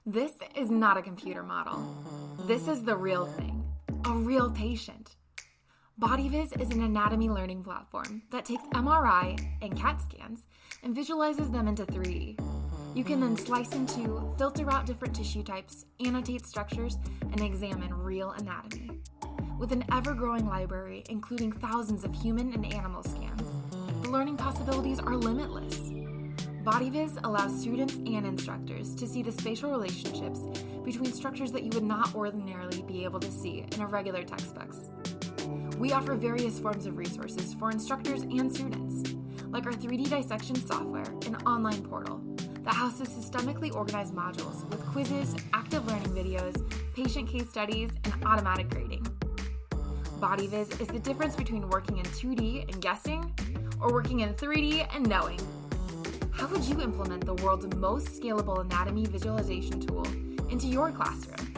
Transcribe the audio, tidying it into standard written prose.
This is not a computer model. This is the real thing, a real patient. BodyViz is an anatomy learning platform that takes MRI and CAT scans and visualizes them into 3D. You can then slice into, filter out different tissue types, annotate structures, and examine real anatomy. With an ever-growing library, including thousands of human and animal scans, the learning possibilities are limitless. BodyViz allows students and instructors to see the spatial relationships between structures that you would not ordinarily be able to see in a regular textbooks. We offer various forms of resources for instructors and students, like our 3D dissection software and online portal that houses systemically organized modules with quizzes, active learning videos, patient case studies, and automatic grading. BodyViz is the difference between working in 2D and guessing, or working in 3D and knowing. How would you implement the world's most scalable anatomy visualization tool into your classroom?